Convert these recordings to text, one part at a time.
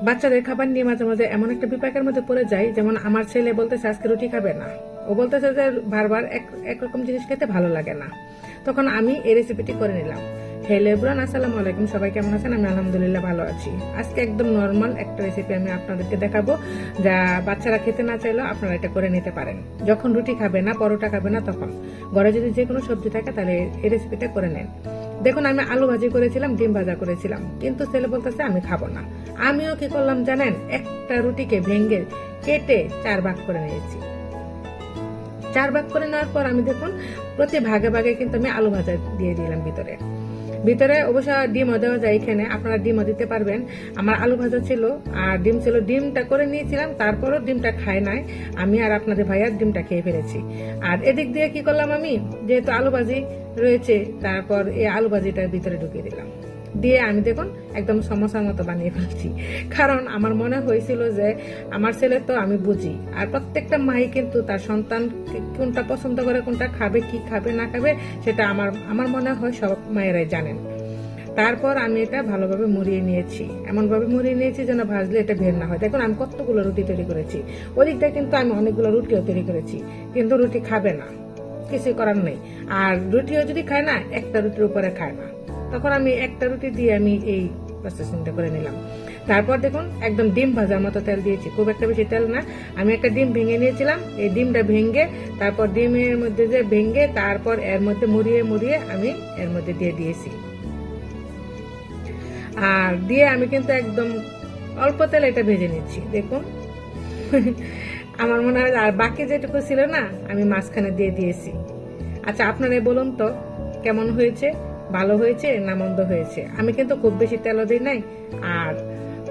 বাচ্চাদের খাবার নিয়ে মাঝে মাঝে এমন একটা বিপাকের মধ্যে পড়ে যায়, যেমন আমার ছেলে বলতেছে আজকে রুটি খাবে না, ও বলতেছে যে বারবার একরকম জিনিস খেতে ভালো লাগে না। তখন আমি এই রেসিপিটি করে নিলাম। হ্যালো এভরিওয়ান, আসসালামু আলাইকুম, সবাই কেমন আছেন? আমি আলহামদুলিল্লাহ ভালো আছি। আজকে একদম নর্মাল একটা রেসিপি আমি আপনাদেরকে দেখাবো, যা বাচ্চারা খেতে না চাইলেও আপনারা এটা করে নিতে পারেন। যখন রুটি খাবে না, পরোটা খাবে না, তখন ঘরে যদি যে কোনো সবজি থাকে তাহলে এই রেসিপিটা করে নেন। দেখুন, আমি আলু ভাজি করেছিলাম, ডিম ভাজা করেছিলাম, কিন্তু ছেলে বলতেছে আমি খাবো না। আমিও কি করলাম জানেন, একটা রুটিকে ভেঙে কেটে 4 ভাগ করে নিয়েছি। 4 ভাগ করে নেওয়ার পর আমি দেখুন প্রতি ভাগে ভাগে কিন্তু আমি আলু ভাজা দিয়ে দিলাম ভিতরে। অবশ্য ডিমও দেওয়া যায়, এখানে আপনারা ডিমও দিতে পারবেন। আমার আলু ভাজা ছিল আর ডিম ছিল, ডিমটা করে নিয়েছিলাম, তারপরও ডিমটা খায় নাই আমি, আর আপনাদের ভাইয়ার ডিমটা খেয়ে ফেলেছি। আর এদিক দিয়ে কি করলাম, আমি যেহেতু আলু ভাজি রয়েছে, তারপর এই আলু ভাজিটার ভিতরে ঢুকিয়ে দিলাম, দিয়ে আমি দেখুন একদম সমোসার মতো বানিয়ে ফেলছি। কারণ আমার মনে হয়েছিল যে আমার ছেলে তো আমি বুঝি, আর প্রত্যেকটা মাই কিন্তু তার সন্তান কোনটা পছন্দ করে, কোনটা খাবে, কি খাবে না খাবে, সেটা আমার মনে হয় সব মায়েরাই জানেন। তারপর আমি এটা ভালোভাবে মুড়িয়ে নিয়েছি, এমন ভাবে মুড়িয়ে নিয়েছি যেন ভাজলে এটা বের না হয়। দেখুন আমি কতগুলো রুটি তৈরি করেছি, ওদিকটা কিন্তু আমি অনেকগুলো রুটিও তৈরি করেছি, কিন্তু রুটি খাবে না, কিছু করার নেই। আর রুটিও যদি খায় না, একটা রুটির উপরে খায় না, তখন আমি একটা রুটি দিয়ে আমি এই প্রসেসিংটা করে নিলাম। তারপর দেখুন একদম ডিম ভাজার মতো তেল দিয়েছি, খুব একটা বেশি তেল না। আমি একটা ডিম ভেঙে নিয়েছিলাম, এই ডিমটা ভেঙে তারপর ডিমের মধ্যে যে ভেঙে তারপর এর মধ্যে মুড়িয়ে মুড়িয়ে আমি এর মধ্যে দিয়ে দিয়েছি। আর দিয়ে আমি কিন্তু একদম অল্প তেল এটা ভেজে নিচ্ছি। দেখুন আমার মনে হয় আর বাকি যেটুকু ছিল না, আমি মাঝখানে দিয়ে দিয়েছি। আচ্ছা আপনারাই বলুন তো কেমন হয়েছে, ভালো হয়েছে না মন্দ হয়েছে? আমি কিন্তু খুব বেশি তেলও দিই নাই, আর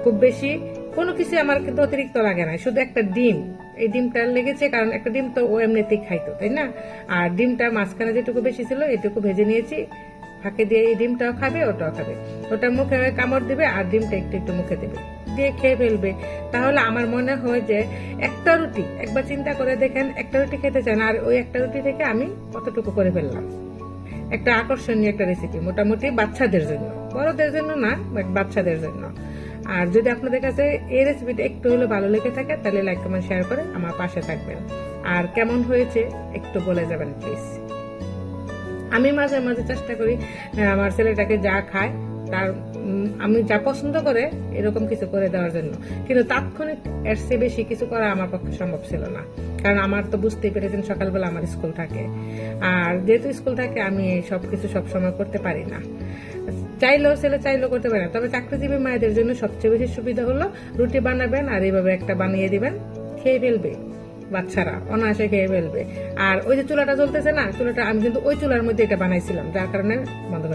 খুব বেশি কোনো কিছু আমার কিন্তু অতিরিক্ত লাগে না, শুধু একটা ডিম, এই ডিমটা লেগেছে, কারণ একটা ডিম তো ও এমনিতেই খাইতো, তাই না? আর ডিমটা মাঝখানে যেটুকু বেশি ছিল এটুকু ভেজে নিয়েছি, ফাঁকে দিয়ে এই ডিমটাও খাবে, ওটাও খাবে, ওটা মুখে কামড় দিবে আর ডিমটা একটু একটু মুখে দেবে, দিয়ে খেয়ে ফেলবে। তাহলে আমার মনে হয় যে একটা রুটি, একবার চিন্তা করে দেখেন, একটা রুটি খেতে চান, আর ওই একটা রুটি থেকে আমি কতটুকু করে ফেললাম। একটা আকর্ষণীয় একটা রেসিপি, মোটামুটি বাচ্চাদের জন্য, বড়দের জন্য না, বাট বাচ্চাদের জন্য। আর যদি আপনাদের কাছে এই রেসিপিটা একটু হলে ভালো লেগে থাকে, তাহলে লাইক কমেন্ট শেয়ার করে আমার পাশে থাকবেন। আর কেমন হয়েছে একটু বলে যাবেন প্লিজ। আমি মাঝে মাঝে চেষ্টা করি আমার ছেলেটাকে যা খায় তার আমি যা পছন্দ করে এরকম কিছু করে দেওয়ার জন্য, কিন্তু তাৎক্ষণিক এর চেয়ে বেশি কিছু করা আমার পক্ষে সম্ভব ছিল না, কারণ আমার তো বুঝতেই পেরেছেন সকালবেলা আমার স্কুল থাকে, আর যেহেতু স্কুল থাকে আমি সবকিছু সবসময় করতে পারি না। ছেলে চাইলেও করতে পারে না। তবে চাকরিজীবী মায়েদের জন্য সবচেয়ে বেশি সুবিধা হলো রুটি বানাবেন আর এইভাবে একটা বানিয়ে দিবেন, খেয়ে ফেলবে বাচ্চারা, অনায়াসে খেয়ে ফেলবে। আর ওই যে চুলাটা জ্বলতেছে না, চুলাটা আমি কিন্তু ওই চুলার মধ্যে এটা বানাইছিলাম, যার কারণে বন্ধ